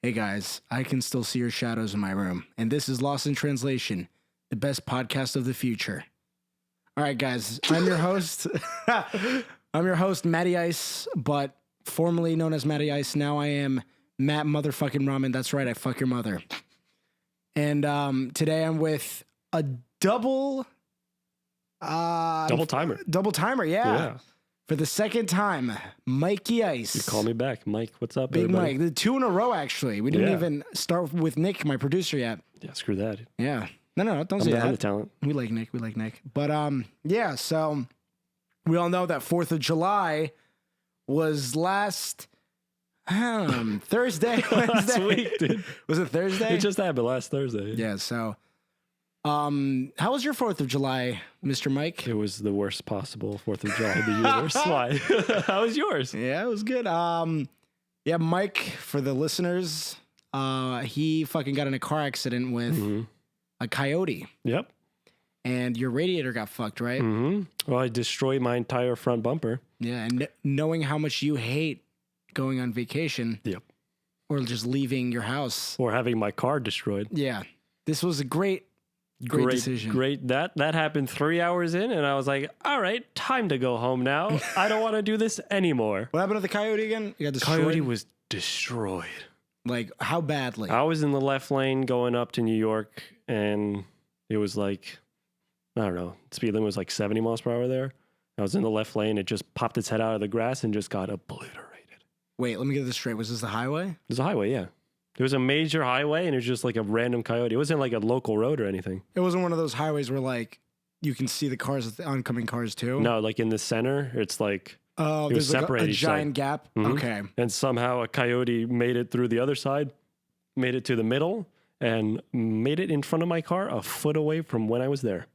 Hey guys, I can still see your shadows in my room, and this is Lost in Translation, the best podcast of the future. All right, guys, I'm your host. I'm your host, Matty Ice, but formerly known as Matty Ice. Now I am Matt Motherfucking Ramen. That's right, I fuck your mother. And today I'm with a double timer. Double timer, yeah. For the second time, Mikey Ice. You call me back. Mike, what's up, Big everybody? Mike. The 2 in a row, actually. We didn't even start with Nick, my producer, yet. Yeah, screw that. Yeah. No, don't say that. I'm the talent. We like Nick. But, yeah, so we all know that 4th of July was last Thursday, Wednesday. Last week, dude. Was it Thursday? It just happened last Thursday. Yeah, so... how was your 4th of July, Mr. Mike? It was the worst possible 4th of July of the universe. Why? How was yours? Yeah, it was good. Yeah, Mike, for the listeners, he fucking got in a car accident with a coyote. Yep. And your radiator got fucked, right? Well, I destroyed my entire front bumper. Yeah, and knowing how much you hate going on vacation. Yep. Or just leaving your house. Or having my car destroyed. Yeah. This was a great decision. Great. That happened 3 hours in, and I was like, all right, time to go home now. I don't want to do this anymore. What happened to the coyote again? You got destroyed? Coyote was destroyed. Like, how badly? I was in the left lane going up to New York, and it was like, I don't know, speed limit was like 70 miles per hour there. I was in the left lane. It just popped its head out of the grass and just got obliterated. Wait, let me get this straight. Was this the highway? It was a highway, yeah. It was a major highway, and it was just like a random coyote. It wasn't like a local road or anything. It wasn't one of those highways where, like, you can see the cars, the oncoming cars, too? No, like in the center, it's like... Oh, there's like a giant gap? Okay. And somehow a coyote made it through the other side, made it to the middle, and made it in front of my car a foot away from when I was there.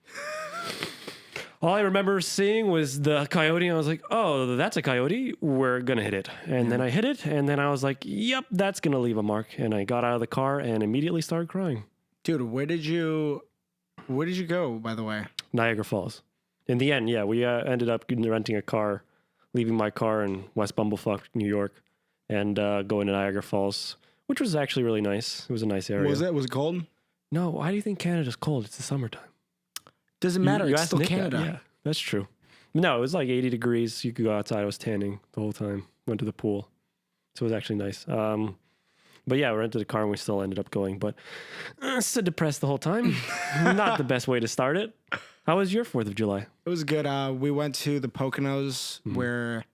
All I remember seeing was the coyote, and I was like, oh, that's a coyote. We're going to hit it. And then I hit it, and then I was like, yep, that's going to leave a mark. And I got out of the car and immediately started crying. Dude, where did you go, by the way? Niagara Falls. In the end, yeah, we ended up renting a car, leaving my car in West Bumblefuck, New York, and going to Niagara Falls, which was actually really nice. It was a nice area. Was it? Was it cold? No, why do you think Canada's cold? It's the summertime. Doesn't matter. It's still Nick Canada. That. Yeah, that's true. No, it was like 80 degrees. You could go outside. I was tanning the whole time. Went to the pool. So it was actually nice. But yeah, we rented a car and we still ended up going. But so depressed the whole time. Not the best way to start it. How was your 4th of July? It was good. We went to the Poconos where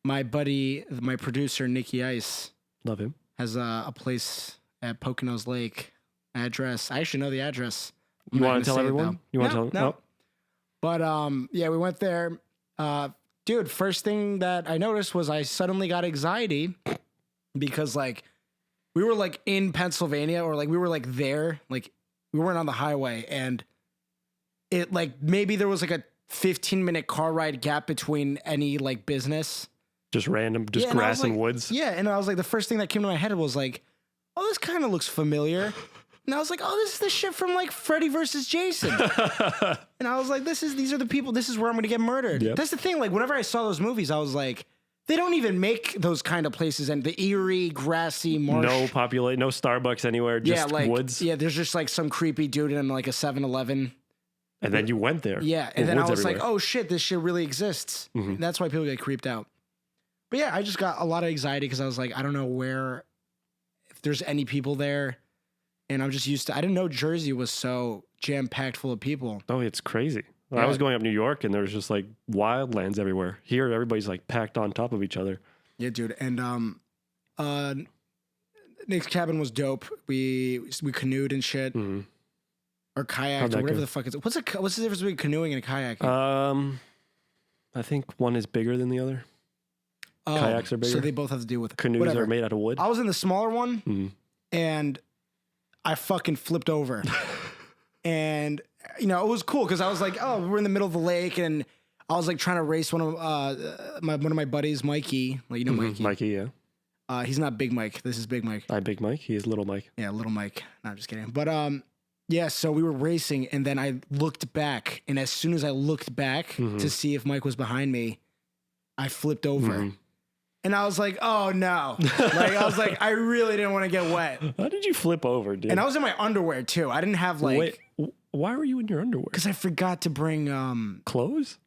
my buddy, my producer, Nicky Ice. Love him. Has a place at Poconos Lake. Address. I should know the address. You want to tell everyone? You want to tell them? No. But yeah, we went there. Dude, first thing that I noticed was I suddenly got anxiety because like we were like in Pennsylvania or like we were like there, like we weren't on the highway, and it like maybe there was like a 15-minute car ride gap between any like business. Just random, just grass and woods. Yeah, and I was like, the first thing that came to my head was like, oh, this kind of looks familiar. And I was like, oh, this is the shit from like Freddy versus Jason. And I was like, these are the people, this is where I'm going to get murdered. Yep. That's the thing. Like whenever I saw those movies, I was like, they don't even make those kind of places. And the eerie, grassy marsh. No Starbucks anywhere, just woods. Yeah, there's just like some creepy dude in like a 7-Eleven. And then you went there. Yeah, and then I was like, oh shit, this shit really exists. And that's why people get creeped out. But yeah, I just got a lot of anxiety because I was like, I don't know if there's any people there. And I'm just used to, I didn't know Jersey was so jam-packed full of people. Oh, it's crazy. Yeah. I was going up New York and there was just like wildlands everywhere. Here, everybody's like packed on top of each other. Yeah, dude. And Nick's cabin was dope. We canoed and shit. Or kayaked or whatever the fuck it's. What's the difference between canoeing and kayaking? I think one is bigger than the other. Oh, kayaks are bigger. So they both have to do with canoes whatever. Are made out of wood. I was in the smaller one and I fucking flipped over. And, you know, it was cool because I was like, oh, we're in the middle of the lake. And I was like trying to race one of my buddies, Mikey. Like, you know Mikey. Mikey, yeah. He's not Big Mike. This is Big Mike. I'm Big Mike. He is Little Mike. Yeah, Little Mike. No, I'm just kidding. But yeah, so we were racing and then I looked back. And as soon as I looked back to see if Mike was behind me, I flipped over. And I was like, oh no. I was like, I really didn't want to get wet. How did you flip over, dude? And I was in my underwear too. I didn't have like... Wait, why were you in your underwear? Because I forgot to bring... Clothes?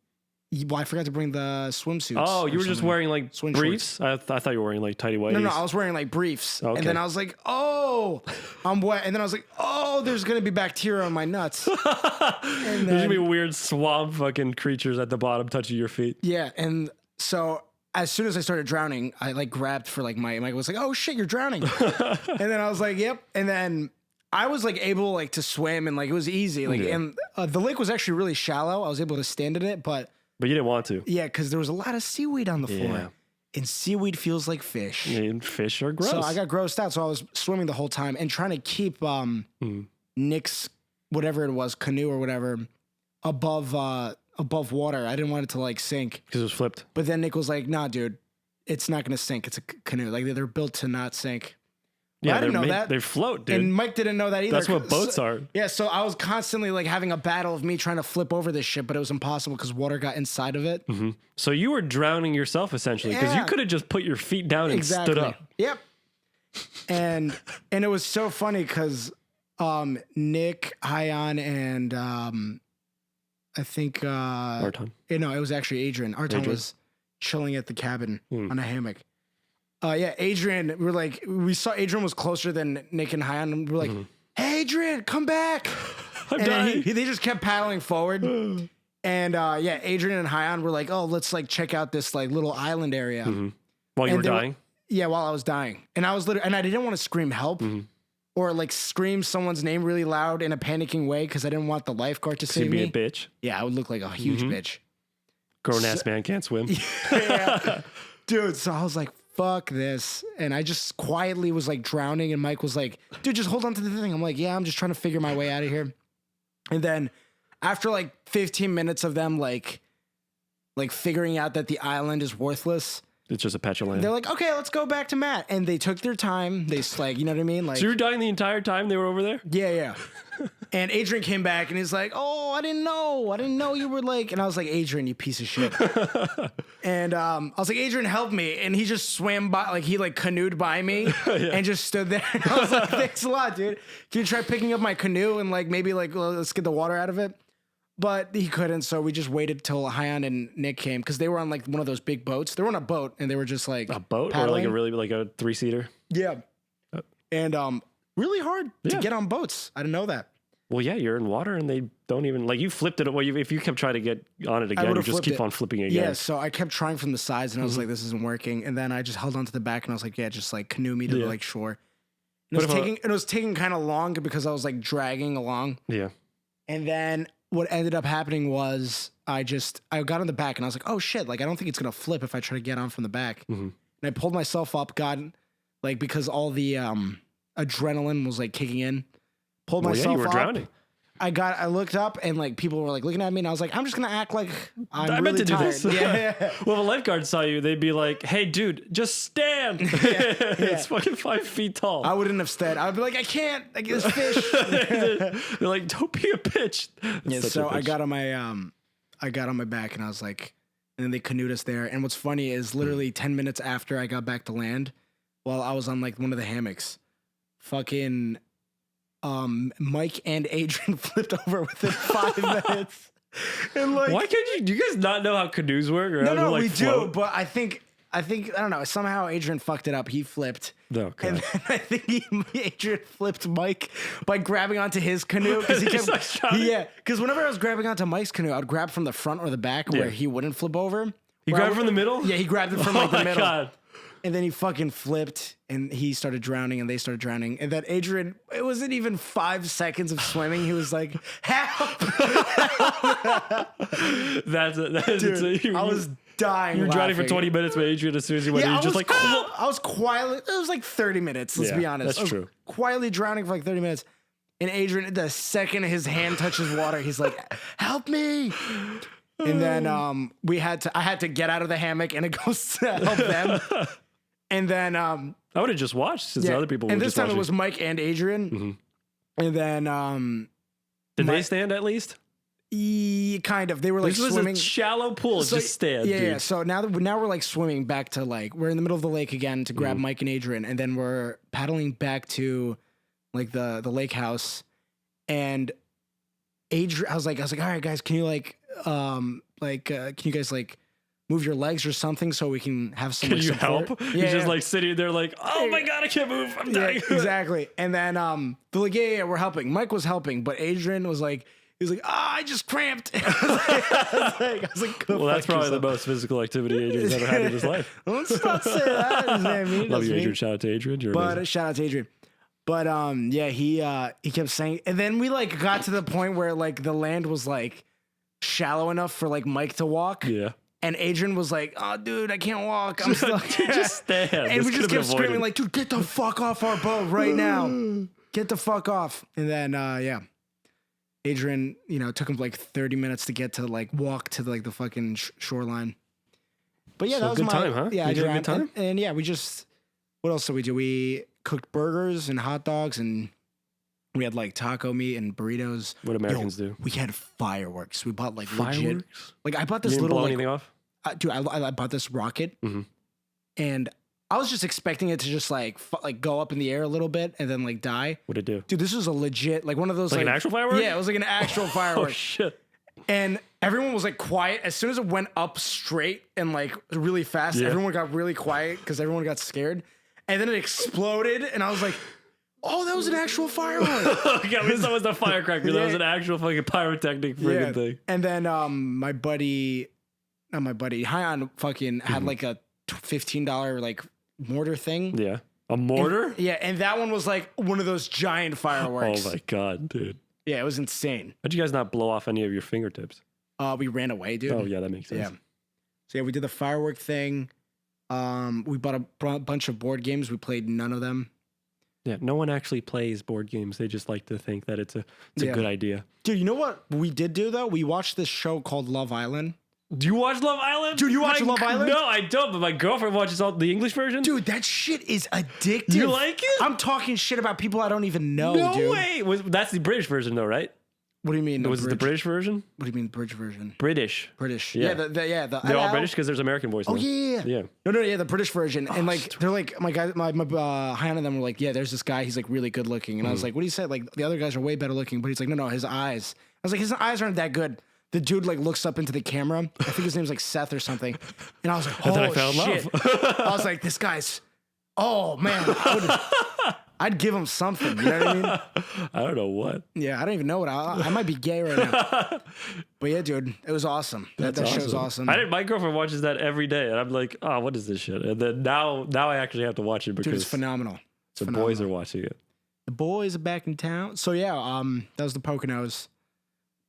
Well, I forgot to bring the swimsuits. Oh, you were just wearing like Swim briefs? I thought you were wearing like tighty whities. No, I was wearing like briefs. Okay. And then I was like, oh, I'm wet. And then I was like, oh, there's going to be bacteria on my nuts. And There's going to be weird swamp fucking creatures at the bottom touching your feet. Yeah. And so as soon as I started drowning, I like grabbed for like Mike was like, oh shit, you're drowning. And then I was like, yep. And then I was like able like to swim and like it was easy. Like, and the lake was actually really shallow. I was able to stand in it, but you didn't want to. Yeah, because there was a lot of seaweed on the floor. Yeah. And seaweed feels like fish. And fish are gross. So I got grossed out. So I was swimming the whole time and trying to keep Nick's, whatever it was, canoe or whatever, above water. I didn't want it to like sink. Because it was flipped. But then Nick was like, nah, dude, it's not going to sink. It's a canoe. Like they're built to not sink. Yeah, I didn't know that. They float, dude. And Mike didn't know that either. That's what boats are. Yeah, so I was constantly like having a battle of me trying to flip over this shit, but it was impossible because water got inside of it. Mm-hmm. So you were drowning yourself essentially because you could have just put your feet down and stood up. Yep. And it was so funny because Nick, Hyan, and I think Arton. You know, it was actually Adrian. Arton was chilling at the cabin on a hammock. Yeah, Adrian, we saw Adrian was closer than Nick and Hyan, and we're like, hey, Adrian, come back. I'm dying. They just kept paddling forward. And yeah, Adrian and Hyan were like, oh, let's like check out this like little island area. While you were dying? Yeah, while I was dying. And I was and I didn't want to scream help or like scream someone's name really loud in a panicking way because I didn't want the lifeguard to see me. Be a bitch. Yeah, I would look like a huge bitch. Grown-ass man can't swim. Yeah. Dude, so I was like, fuck this. And I just quietly was like drowning. And Mike was like, dude, just hold on to the thing. I'm like, yeah, I'm just trying to figure my way out of here. And then after like 15 minutes of them like figuring out that the island is worthless. It's just a patch of land. They're like, okay, let's go back to Matt. And they took their time. They like, you know what I mean? Like, so you were dying the entire time they were over there? Yeah. And Adrian came back and he's like, oh, I didn't know you were like, and I was like, Adrian, you piece of shit. And I was like, Adrian, help me. And he just swam by, like he like canoed by me and just stood there. And I was like, thanks a lot, dude. Can you try picking up my canoe and like maybe like let's get the water out of it? But he couldn't, so we just waited till Hyan and Nick came because they were on like one of those big boats. They were on a boat and they were just like a boat paddling. Or like a 3-seater. Yeah, and really hard to get on boats. I didn't know that. Well, yeah, you're in water and they don't even like you flipped it. Well, if you kept trying to get on it again, you just keep on flipping it again. Yeah, so I kept trying from the sides and I was like, this isn't working. And then I just held onto the back and I was like, yeah, just like canoe me to the like shore. And it was taking kind of long because I was like dragging along. Yeah, and then what ended up happening was I got on the back and I was like, oh shit, like I don't think it's gonna flip if I try to get on from the back. And I pulled myself up, like because all the adrenaline was like kicking in. Pulled myself up. You were drowning. I looked up and like people were like looking at me and I was like, I'm just gonna act like I'm I really meant to tired. do this. Yeah. Well, if a lifeguard saw you, they'd be like, hey dude, just stand. It's fucking 5 feet tall. I wouldn't have stayed. I would be like, I can't, like this fish. They're like, don't be a bitch. Yeah, so I got on my back and I was like, and then they canoed us there. And what's funny is literally 10 minutes after I got back to land, while I was on like one of the hammocks, fucking Mike and Adrian flipped over within 5 minutes. And like, why can't you? Do you guys not know how canoes work? Or no, like we float? do. But I think I don't know. Somehow Adrian fucked it up. He flipped. Okay. And then I think Adrian flipped Mike by grabbing onto his canoe because he kept. Because whenever I was grabbing onto Mike's canoe, I would grab from the front or the back where he wouldn't flip over. He grabbed it from the middle? Yeah, he grabbed it from like the middle. God. And then he fucking flipped and he started drowning and they started drowning. And then Adrian, it wasn't even 5 seconds of swimming. He was like, help. Dude, I was dying. You were drowning for 20 minutes, but Adrian, as soon as he went, you just like, I was quietly, it was like 30 minutes, let's be honest. That's true. Quietly drowning for like 30 minutes. And Adrian, the second his hand touches water, he's like, help me. And then I had to get out of the hammock and it goes to help them. And then I would have just watched since other people were just watching. And this time it was Mike and Adrian. And then did they stand at least? Kind of. They were like This was swimming. a shallow pool. So, just stand, yeah, dude. yeah. So now we're like swimming back to like we're in the middle of the lake again to grab Mike and Adrian, and then we're paddling back to like the lake house. And Adrian, I was like, all right, guys, can you can you guys like move your legs or something so we can have some Can like, you support? help? Yeah, He's just yeah. like sitting there like, oh my God, I can't move. I'm Yeah, dying. exactly. And then they're like, yeah, we're helping. Mike was helping, but Adrian was like, I just cramped. I was like, Well, that's probably the most physical activity Adrian's ever had in his life. Let's not say that. Love you, Adrian. Shout out to Adrian. You're But amazing. shout out to Adrian. But yeah, he kept saying, and then we like got to the point where like the land was like shallow enough for like Mike to walk. Yeah. And Adrian was like, "Oh, dude, I can't walk. I'm stuck." Just stand. And This we just could've kept been screaming avoided. like, "Dude, get the fuck off our boat right now! Get the fuck off!" And then yeah, Adrian, took him like 30 minutes to get to like walk to like the fucking shoreline. But yeah, So that was good my time, huh? Yeah, You had a Adrian, good time? And yeah, what else did we do? We cooked burgers and hot dogs, and we had like taco meat and burritos. What Americans do. We had fireworks. We bought like legit. Fireworks? Like I bought You this didn't little blow like, anything off? dude. I bought this rocket, Mhm. and I was just expecting it to just like go up in the air a little bit and then like die. What'd it do? Dude, this was a legit like one of those Like an actual firework? Yeah, it was like an actual Oh, firework. shit. And everyone was like quiet as soon as it went up straight and like really fast. Yeah. Everyone got really quiet because everyone got scared, and then it exploded, and I was like, "Oh, that was an actual firework." Okay, at least that was the firecracker. That was an actual fucking pyrotechnic friggin' thing. And then my buddy, not my buddy, Hyon fucking had like a $15 like mortar thing. Yeah. A mortar? Yeah, and that one was like one of those giant fireworks. Oh my God, dude. Yeah, it was insane. How'd you guys not blow off any of your fingertips? We ran away, dude. Oh, yeah, that makes sense. Yeah. So yeah, we did the firework thing. We bought a bunch of board games. We played none of them. Yeah, no one actually plays board games. They just like to think that it's a Yeah. good idea. Dude, you know what we did do though? We watched this show called Love Island. Do you watch Love Island? Dude, you watch Love Island? No, I don't, but my girlfriend watches all the English version. Dude, that shit is addictive. You like it? I'm talking shit about people I don't even know, no dude. way. That's the British version, though, right? What do you mean? Was it the British version? What do you mean British version? British. British. Yeah. They're all British because there's American voice. Oh now. yeah. Yeah. No, yeah, the British version, and like they're like my guy, my Hannah and them were like, yeah, there's this guy, he's like really good looking, and I was like, what do you say? Like the other guys are way better looking, but he's like, no, his eyes. I was like, his eyes aren't that good. The dude like looks up into the camera. I think his name's like Seth or something, and I was like, oh then I fell in shit. I was like, this guy's. Oh man, I'd give him something. You know what I mean? I don't know what. Yeah, I don't even know what I might be gay right now. But yeah, dude, it was awesome. That show's awesome. My girlfriend watches that every day, and I'm like, oh, what is this shit? And then now I actually have to watch it Dude, because it's phenomenal. the boys are watching it. The boys are back in town. So yeah, that was the Poconos.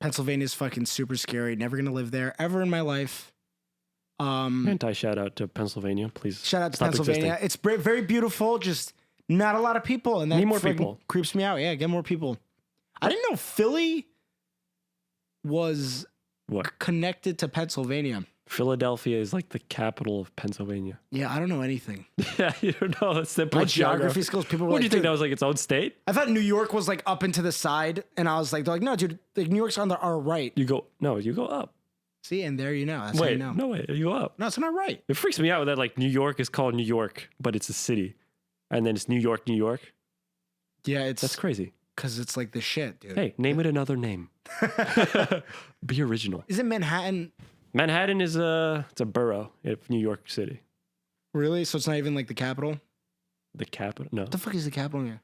Pennsylvania's fucking super scary. Never gonna live there ever in my life. Anti shout out to Pennsylvania, please. Shout out to stop Pennsylvania. existing. It's very beautiful. Just not a lot of people, and that Need more fucking people. creeps me out. Yeah, get more people. I didn't know Philly was What? connected to Pennsylvania. Philadelphia is like the capital of Pennsylvania. Yeah, I don't know anything. Yeah, you don't know. It's simple My geography skills. People were What do like, you think "Dude, that was like its own state? I thought New York was like up and to the side, and I was like, they're like, no, dude, like New York's on our right. You go up. See, and there you know. That's how you Wait, know. no way. You go up. No, it's on our right. It freaks me out that like New York is called New York, but it's a city, and then it's New York, New York. Yeah, it's That's crazy. because it's like the shit, dude. Hey, name it another name. Be original. Isn't Manhattan Manhattan is it's a borough of New York City. really? So it's not even like the capital? The capital? No. What the fuck is the capital here?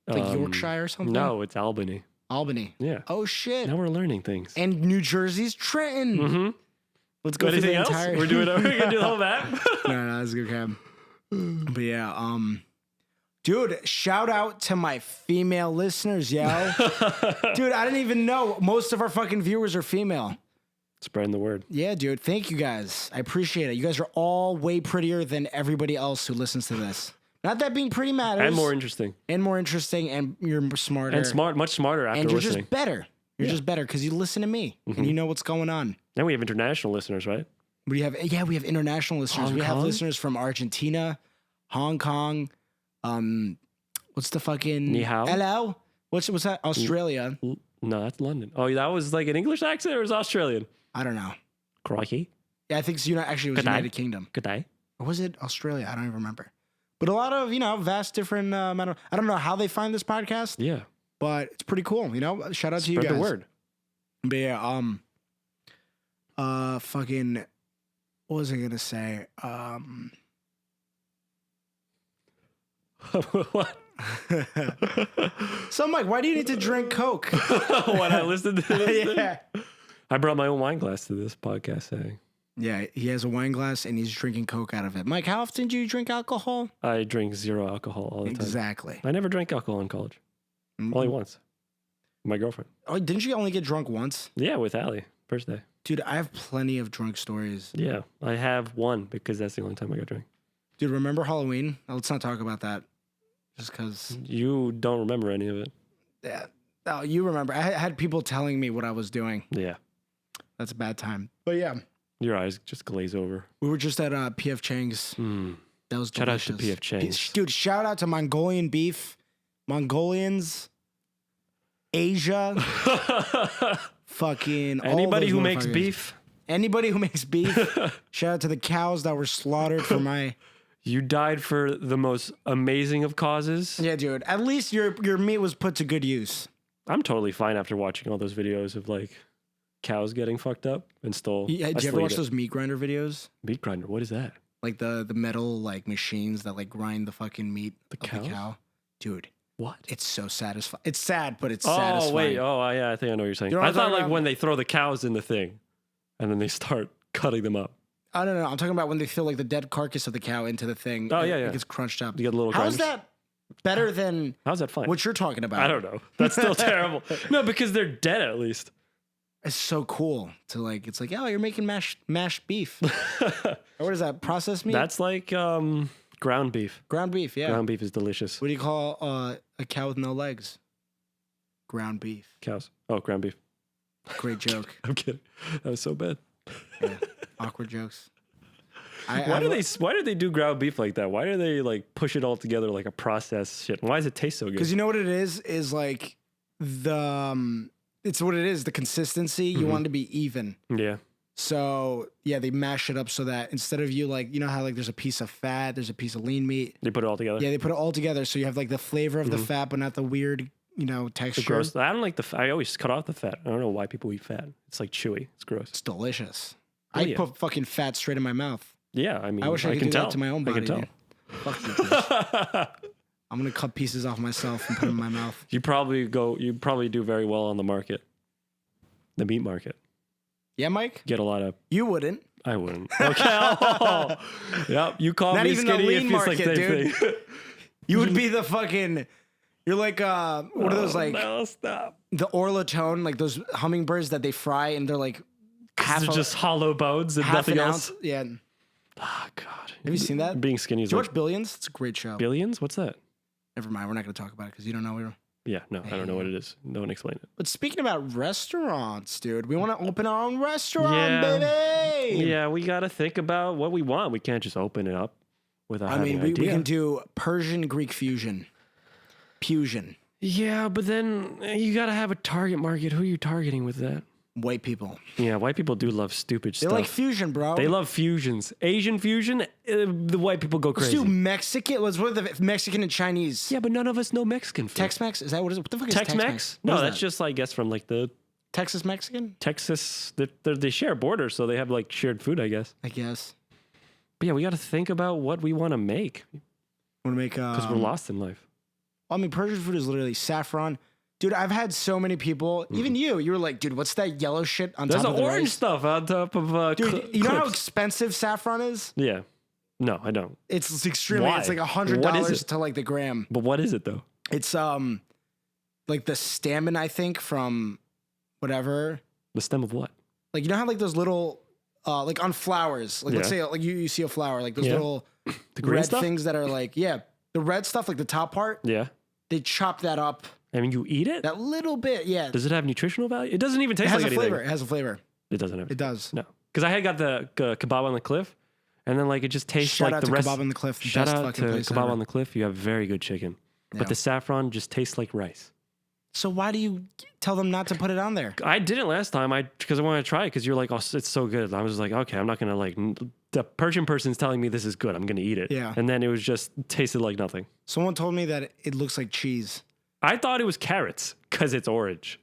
Like Yorkshire or something? No, it's Albany. Albany. Yeah. Oh shit. Now we're learning things. And New Jersey's Trenton. Mm-hmm. Let's go through Anything the else? entire. We're gonna do the whole map. No, that's a good cab. But yeah, dude, shout out to my female listeners, yo. Dude, I didn't even know most of our fucking viewers are female. Spreading the word. Yeah, dude. Thank you guys. I appreciate it. You guys are all way prettier than everybody else who listens to this. Not that being pretty matters. And more interesting. And more interesting, and you're smarter. And much smarter after and you're listening. just better. You're just better because you listen to me and you know what's going on. And we have international listeners, right? We have international listeners. Hong We have Kong? listeners from Argentina, Hong Kong. What's the fucking Ni hao? Hello? What's that? Australia. No, that's London. Oh, that was like an English accent or was it Australian? I don't know. Crikey. Yeah, I think it's actually it was Good day. United Kingdom. Good day. Or was it Australia? I don't even remember. But a lot of, vast different amount of, I don't know how they find this podcast, Yeah. but it's pretty cool. Shout out to you guys. Spread the word. But yeah, fucking, what was I going to say? What? So, Mike, why do you need to drink Coke? When I listened to this Yeah. thing? I brought my own wine glass to this podcast saying. Yeah, he has a wine glass and he's drinking Coke out of it. Mike, how often do you drink alcohol? I drink zero alcohol all the time. Exactly. I never drank alcohol in college. Only once. My girlfriend. Oh, didn't you only get drunk once? Yeah, with Allie. First day. Dude, I have plenty of drunk stories. Yeah, I have one because that's the only time I got drunk. Dude, remember Halloween? Let's not talk about that. Just because. You don't remember any of it. Yeah. Oh, you remember. I had people telling me what I was doing. Yeah. That's a bad time. But yeah. Your eyes just glaze over. We were just at P.F. Chang's. That was delicious. Shout out to P.F. Chang's. Dude, shout out to Mongolian beef. Mongolians. Asia. Fucking Anybody who makes beef. Anybody who makes beef. Shout out to the cows that were slaughtered for my... You died for the most amazing of causes. Yeah, dude. At least your meat was put to good use. I'm totally fine after watching all those videos of like cows getting fucked up and stole. Yeah, did you ever watch those meat grinder videos? Meat grinder, what is that? Like the metal like machines that like grind the fucking meat of the cow. Dude. What? It's so satisfying. It's sad, but it's satisfying. Oh, wait. Oh, yeah, I think I know what you're saying. You know what I I'm thought talking like about? when they throw the cows in the thing and then they start cutting them up. I don't know. I'm talking about when they throw like the dead carcass of the cow into the thing. Oh, yeah, yeah. It gets crunched up. You get little How's grinders. that better than How's that fine? what you're talking about? I don't know. That's still terrible. No, because they're dead at least. It's so cool to like, it's like, oh, you're making mashed beef. Or what is that? Processed meat? That's like ground beef. Ground beef, yeah. Ground beef is delicious. What do you call a cow with no legs? Ground beef. Cows. Oh, ground beef. Great joke. I'm kidding. That was so bad. Yeah. Awkward jokes. Why do they do ground beef like that? Why do they like push it all together like a processed shit? Why does it taste so good? Because you know what it is like it's what it is, the consistency. You want it to be even. Yeah. So yeah, they mash it up so that instead of you like, you know how like there's a piece of fat, there's a piece of lean meat. They put it all together. Yeah, they put it all together so you have like the flavor of the fat, but not the weird, texture. The gross. I don't like I always cut off the fat. I don't know why people eat fat. It's like chewy. It's gross. It's delicious. Oh, I put fucking fat straight in my mouth. Yeah, I mean, I wish I could can do tell. that to my own body. I can tell. Dude. Fuck you, bitch. I'm gonna cut pieces off myself and put them in my mouth. You probably do very well on the market, the meat market. Yeah, Mike. Get a lot of. You wouldn't. I wouldn't. Okay. Yep. You call Not me even the skinny. lean It feels like market, the same dude. thing. You would be the fucking. You're like what are those like? No, stop. The orlatone, like those hummingbirds that they fry and they're like They're just hollow bones and half nothing an else. ounce. Yeah. Oh God. Have you seen that? Being skinny is Did you like watch Billions? It's a great show. Billions. What's that? Never mind. We're not going to talk about it because you don't know. Yeah. No, I don't know what it is. No one explained it. But speaking about restaurants, dude, we want to open our own restaurant, Yeah. baby. Yeah, we got to think about what we want. We can't just open it up without having an we idea. can do Persian Greek fusion. Fusion. Yeah, but then you got to have a target market. Who are you targeting with that? White people. Yeah, white people do love stupid They stuff. like fusion, bro. They love fusions. Asian fusion, the white people go Let's crazy. do Mexican. Let's what the Mexican and Chinese. Yeah, but none of us know Mexican food. Tex-Mex? Is that what is it? What the fuck is Tex-Mex? Tex-Mex? No, What is that's that? just, I guess, from like the Texas Mexican? Texas. They share borders, so they have like shared food, I guess. I guess. But yeah, we got to think about what we want to make Want to make because we're lost in life. I mean, Persian food is literally saffron. Dude, I've had so many people, even you were like, dude, what's that yellow shit on There's top of the orange rice? stuff on top of Dude, you know how clips. expensive saffron is? Yeah. No, I don't. It's extremely, Why? it's like What is $100 it? to like the gram. But what is it though? It's like the stamen, I think, from whatever. The stem of what? Like, you know how like those little, like on flowers, like let's Yeah. say like you see a flower, like those Yeah. little The green red stuff? things that are like, yeah, the red stuff, like the top part, Yeah. they chop that up I mean, you eat it? that little bit. Yeah. Does it have nutritional value? It doesn't even It taste has like a anything. flavor. It has a flavor. It doesn't have. It does. No, because I had got the kebab on the cliff, and then like it just tastes Shout like out the to rest. Kebab on the Cliff. Shout Best out fucking to place Kebab ever. on the Cliff. You have very good chicken, Yeah. but the saffron just tastes like rice. So why do you tell them not to put it on there? I didn't last time. Because I wanted to try it because you're like, oh, it's so good. I was like, okay, I'm not gonna like. The Persian person's telling me this is good. I'm gonna eat it. Yeah. And then it was just tasted like nothing. Someone told me that it looks like cheese. I thought it was carrots because it's orange.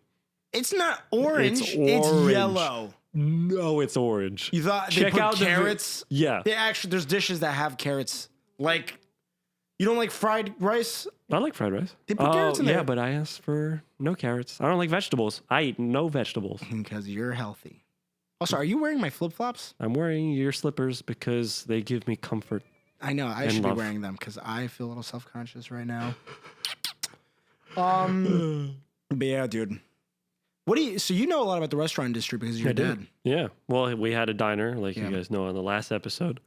It's not orange. It's It's orange. yellow. No, it's orange. You thought they Check put out carrots? Yeah. They actually, there's dishes that have carrots. Like, you don't like fried rice? I like fried rice. They put carrots in there. Yeah, but I asked for no carrots. I don't like vegetables. I eat no vegetables. Because you're healthy. Also, are you wearing my flip-flops? I'm wearing your slippers because they give me comfort. I know. I should be wearing them because I feel a little self-conscious right now. But yeah, dude. So you know a lot about the restaurant industry because of your dad. Yeah. Well, we had a diner, like you guys know on the last episode.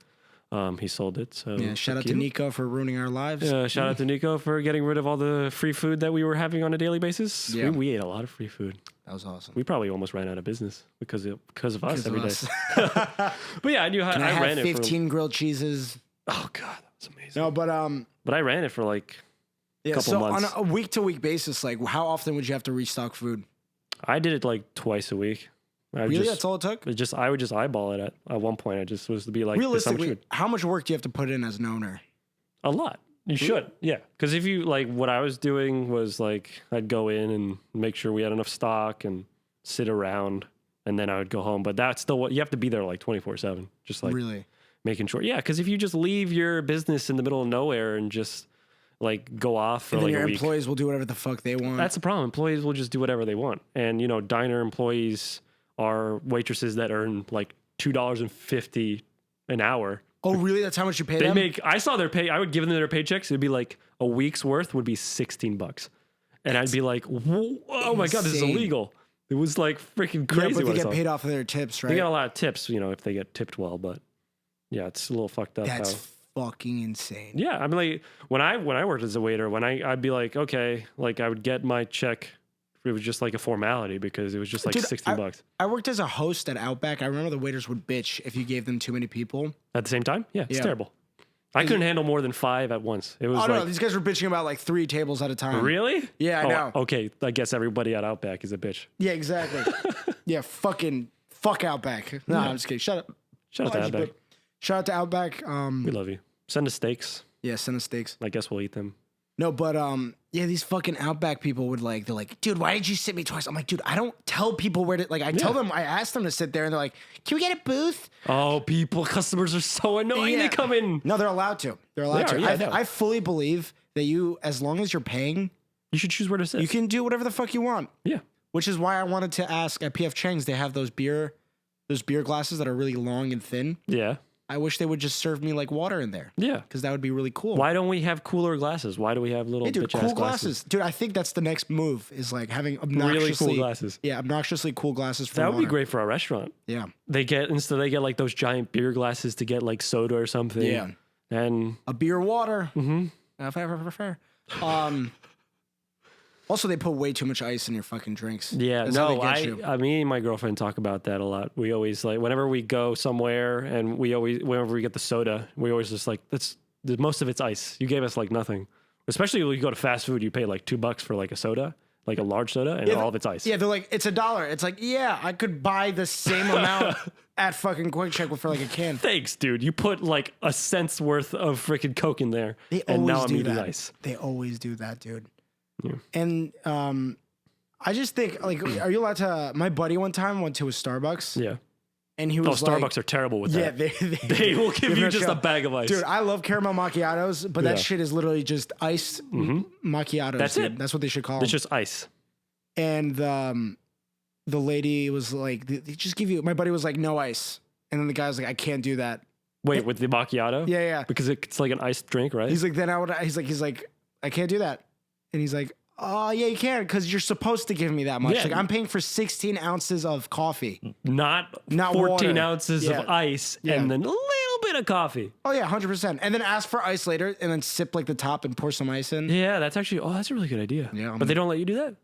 He sold it. So yeah, shout out to Nico for ruining our lives. Shout out to Nico for getting rid of all the free food that we were having on a daily basis. Yeah. We ate a lot of free food. That was awesome. We probably almost ran out of business because of us every day. us. But yeah, I knew how Can I I have ran 15 grilled cheeses. Oh god, that was amazing. No, but I ran it for like yeah. couple So months. on a week-to-week basis, like how often would you have to restock food? I did it like twice a week. Really, that's all it took? I would just eyeball it at one point. I just was to be like, realistically, how much work do you have to put in as an owner? a lot. You should, yeah. Because if you like, what I was doing was like, I'd go in and make sure we had enough stock and sit around, and then I would go home. But that's still what you have to be there like 24/7, just like Really? making sure. Yeah, because if you just leave your business in the middle of nowhere and just like go off for And then like your a week, employees will do whatever the fuck they want. that's the problem. Employees will just do whatever they want, and you know, diner employees are waitresses that earn like $2.50 an hour. Oh, really? That's how much you pay They them? make. I saw their pay. I would give them their paychecks. It'd be like a week's worth would be $16, and I'd be like, "Oh my god, this is insane. illegal!" It was like freaking Yeah, crazy. but what they I get saw. paid off of their tips, right? They get a lot of tips, you know, if they get tipped well. But yeah, it's a little fucked up. That's how, fucking insane. yeah, I mean, like when I worked as a waiter, I'd be like, okay, like I would get my check. It was just like a formality because it was just like Dude, $16 I worked as a host at Outback. I remember the waiters would bitch if you gave them too many people. at the same time. Yeah, it's Yeah. terrible. I couldn't handle more than 5 at once. It was Oh, like, no, these guys were bitching about like 3 tables at a time. really? Yeah, I know. Okay, I guess everybody at Outback is a bitch. Yeah, exactly. Yeah, fuck Outback. No, I'm just kidding. Shut up. Shout out to Outback. Shout out to Outback. We love you. Send us steaks. Yeah, send us steaks. I guess we'll eat them. No, but yeah, these fucking Outback people would like, they're like, dude, why did you sit me twice? I'm like, dude, I don't tell people where to, like, I tell them, I ask them to sit there, and they're like, can we get a booth? Oh, customers are so annoying. Yeah. They come in. No, they're allowed to. They're allowed They to. are, yeah, I fully believe that you, as long as you're paying, You should choose where to sit. you can do whatever the fuck you want. Yeah. Which is why I wanted to ask at PF Chang's, they have those beer glasses that are really long and thin. Yeah. I wish they would just serve me like water in there Yeah. because that would be really cool. Why don't we have cooler glasses? Why do we have little Hey, dude, bitch cool ass glasses. Dude, I think that's the next move is like having obnoxiously Really cool glasses. Yeah, obnoxiously cool glasses for That would be water. great for our restaurant. Yeah. They get like those giant beer glasses to get like soda or something. Yeah. And A beer water. mm-hmm. Fair. Also, they put way too much ice in your fucking drinks. Yeah, That's how no, they get you. me and my girlfriend talk about that a lot. We always like whenever we go somewhere and whenever we get the soda, we always just like most of it's ice. You gave us like nothing. Especially when you go to fast food, you pay like $2 for like a soda, like a large soda, and all of it's ice. Yeah, they're like, it's $1. It's like, yeah, I could buy the same amount at fucking Quick Check for like a can. Thanks, dude. You put like a cent's worth of freaking Coke in there, They and always now I'm do eating that. ice. They always do that, dude. Yeah. And I just think, like, are you allowed to? My buddy one time went to a Starbucks. Yeah. And he Oh, was Starbucks like, are terrible with yeah, that. they They will give you just a bag of ice. Dude, I love caramel macchiatos, but that Yeah. shit is literally just iced macchiatos. That's dude. it. That's what they should call It's them. just ice. And the lady was like, they just give you. My buddy was like, no ice. And then the guy was like, I can't do that. Wait, with the macchiato? Yeah, yeah. Because it's like an iced drink, right? He's like, then I would. He's like, I can't do that. And he's like, oh yeah, you can because you're supposed to give me that much. Yeah. Like I'm paying for 16 ounces of coffee. not 14 water. ounces Yeah. of ice Yeah. and then a little bit of coffee. Oh yeah, 100%. And then ask for ice later, and then sip like the top and pour some ice in. Yeah, that's actually, that's a really good idea. Yeah, But they don't let you do that?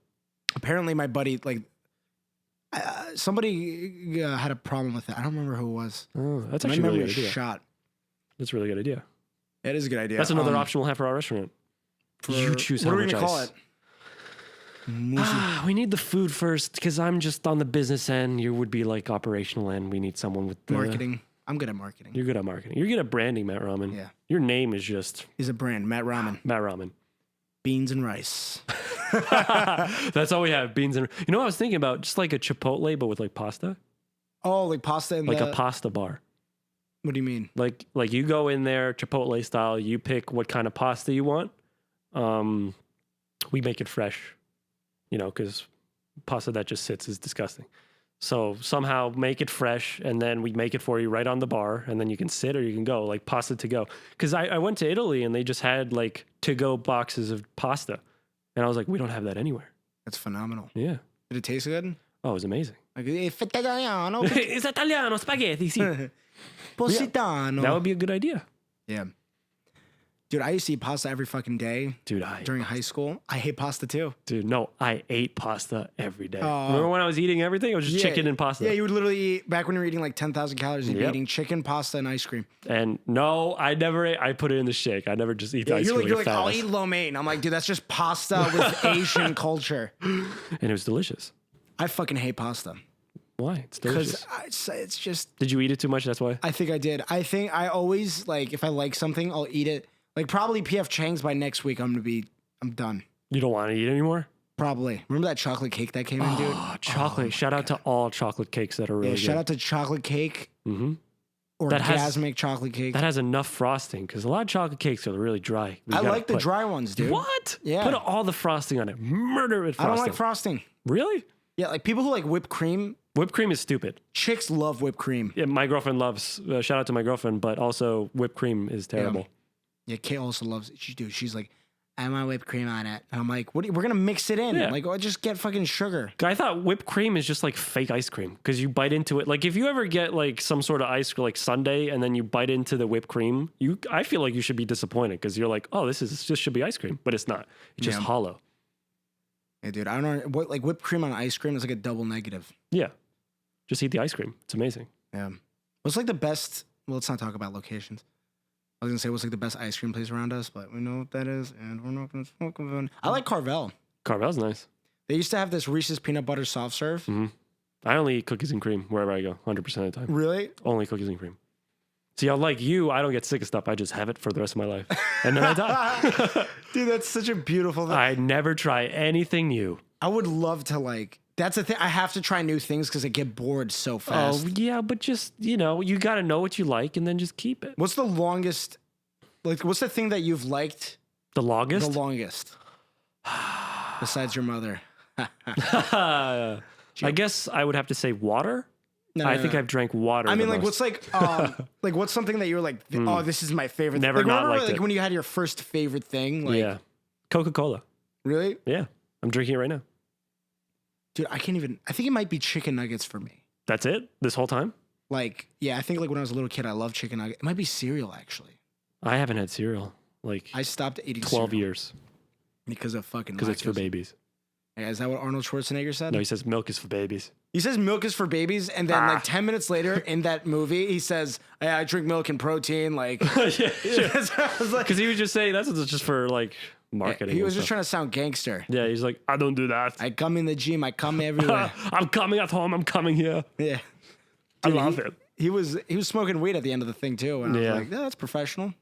Apparently, my buddy like somebody had a problem with it. I don't remember who it was. Oh, that's My actually a really memory good is idea. shot. That's a really good idea. It is a good idea. That's another option we'll have for our restaurant. You choose how What are we much gonna call ice. it? We need the food first because I'm just on the business end. You would be like operational end. We need someone with the Marketing. I'm good at marketing. You're good at marketing. You're good at branding, Matt Ramen. Yeah. Your name is just He's a brand, Matt Ramen. Matt Ramen. Beans and rice. That's all we have. Beans and you know what I was thinking about? Just like a Chipotle, but with like pasta. Oh, like pasta and Like a pasta bar. What do you mean? Like you go in there Chipotle style. You pick what kind of pasta you want. We make it fresh. You know, because pasta that just sits is disgusting. So somehow make it fresh, and then we make it for you right on the bar, and then you can sit or you can go, like pasta to go. Because I went to Italy, and they just had like to-go boxes of pasta. And I was like, we don't have that anywhere. That's phenomenal. Yeah. Did it taste good? Oh, it was amazing. Like, it's italiano. It's Italiano, spaghetti, sì. Positano. That would be a good idea. Yeah. Dude, I used to eat pasta every fucking day. Dude, during high school. I hate pasta too. Dude, no, I ate pasta every day. Remember when I was eating everything? It was just chicken and pasta. Yeah, you would literally eat, back when you were eating like 10,000 calories, you'd be eating chicken, pasta, and ice cream. And no, I never ate, I put it in the shake. I never just eat the ice cream. You're like, I'll eat lo mein. I'm like, dude, that's just pasta with Asian culture. And it was delicious. I fucking hate pasta. Why? It's delicious. Because it's just... Did you eat it too much? That's why? I think I did. I think I always, like, if I like something, I'll eat it. Like, probably P.F. Chang's by next week, I'm done. You don't want to eat anymore? Probably. Remember that chocolate cake that came in, dude? Oh, chocolate. Shout out to all chocolate cakes that are really good. Shout out to chocolate cake. Mm-hmm. Orgasmic chocolate cake. That has enough frosting, because a lot of chocolate cakes are really dry. I like the dry ones, dude. What? Yeah. Put all the frosting on it. Murder it frosting. I don't like frosting. Really? Yeah, like people who like whipped cream. Whipped cream is stupid. Chicks love whipped cream. Yeah, my girlfriend loves, shout out to my girlfriend, but also whipped cream is terrible. Yeah, Kate also loves it. She's like, I want whipped cream on it. And I'm like, we're going to mix it in. Yeah. Like, just get fucking sugar. I thought whipped cream is just like fake ice cream because you bite into it. Like if you ever get like some sort of ice cream, like sundae, and then you bite into the whipped cream, I feel like you should be disappointed because you're like, oh, this should be ice cream, but it's not. It's just hollow. Yeah, dude, I don't know. Like whipped cream on ice cream is like a double negative. Yeah. Just eat the ice cream. It's amazing. Yeah. What's like the best, well, let's not talk about locations. I was going to say what's like the best ice cream place around us, but we know what that is, and we're not going to smoke about it. I like Carvel. Carvel's nice. They used to have this Reese's peanut butter soft serve. Mm-hmm. I only eat cookies and cream wherever I go, 100% of the time. Really? Only cookies and cream. See, unlike you, I don't get sick of stuff. I just have it for the rest of my life. And then I die. Dude, that's such a beautiful thing. I never try anything new. I would love to like... That's the thing. I have to try new things because I get bored so fast. Oh, yeah, but just, you got to know what you like and then just keep it. What's the longest... Like, what's the thing that you've liked? The longest? The longest. Besides your mother. I guess I would have to say water. No, I think I've drank water. I mean, the like, most. what's like what's something that you're like, oh, this is my favorite thing. Never Like, not remember, liked like, it. when you had your first favorite thing? Like, yeah. Coca-Cola. Really? Yeah. I'm drinking it right now. Dude, I can't even, I think it might be chicken nuggets for me. That's it? This whole time? Like, yeah, I think like when I was a little kid, I loved chicken nuggets. It might be cereal, actually. I haven't had cereal. Like, I stopped eating 12 cereal years. because of fucking Because it's for lactose. babies. Yeah, is that what Arnold Schwarzenegger said? No, he says milk is for babies. He says milk is for babies, and then like 10 minutes later in that movie, he says, hey, I drink milk and protein. Like, Yeah. Because Because he was just saying that's just for like marketing. he was and just stuff. trying to sound gangster. Yeah, he's like, I don't do that. I come in the gym, I come everywhere. I'm coming at home. I'm coming here. Yeah. I love it. He was smoking weed at the end of the thing too, and I was Yeah. like, yeah, that's professional.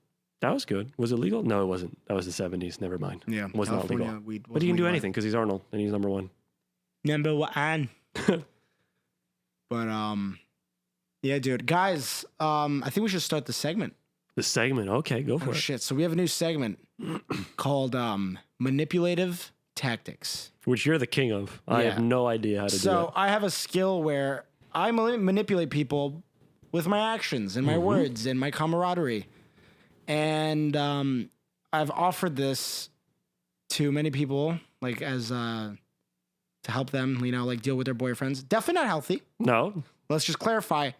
That was good. Was it legal? No, it wasn't. That was the 70s. Never mind. Yeah, It was not California legal. weed But he can do wasn't anything because he's Arnold and he's number one. Number one. But yeah, dude, guys, I think we should start the segment. The segment. Okay, go for Oh it. shit! So we have a new segment called manipulative tactics. Which you're the king of. I Yeah. have no idea how to do So I have a skill where I manipulate people with my actions and my words and my camaraderie. And I've offered this to many people, like as to help them, like deal with their boyfriends. Definitely not healthy. that. No. Let's just clarify.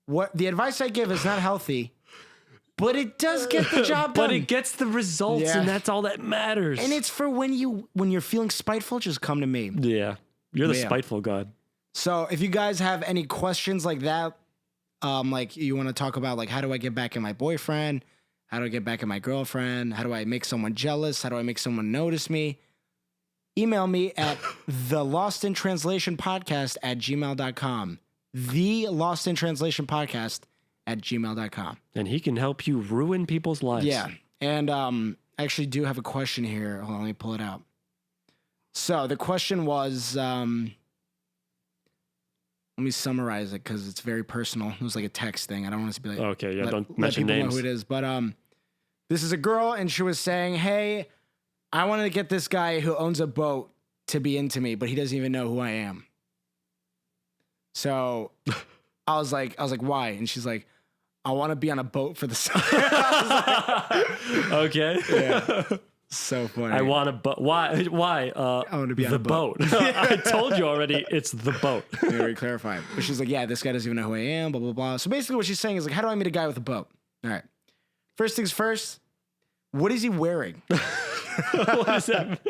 What the advice I give is not healthy, but it does get the job done. But it gets the results, Yeah. and that's all that matters. And it's for when you're feeling spiteful, just come to me. yeah. You're the Yeah. spiteful god. So if you guys have any questions like that, like you want to talk about like how do I get back at my boyfriend? How do I get back at my girlfriend? How do I make someone jealous? How do I make someone notice me? email me at thelostintranslationpodcast@gmail.com. thelostintranslationpodcast@gmail.com. And he can help you ruin people's lives. Yeah. And I actually do have a question here. Hold on, let me pull it out. So the question was, let me summarize it because it's very personal. It was like a text thing. I don't want to be like, Okay, yeah, don't let mention people names. know who it is. But this is a girl, and she was saying, "Hey, I wanted to get this guy who owns a boat to be into me, but he doesn't even know who I am." So I was like, why? And she's like, I want to be on a boat for the summer. Okay. Yeah. So funny. I want a boat. Why? I want to be on the a boat. I told you already. It's the boat. Very clarifying. But she's like, yeah, this guy doesn't even know who I am, blah, blah, blah. So basically what she's saying is like, how do I meet a guy with a boat? All right. First things first, what is he wearing? What is that?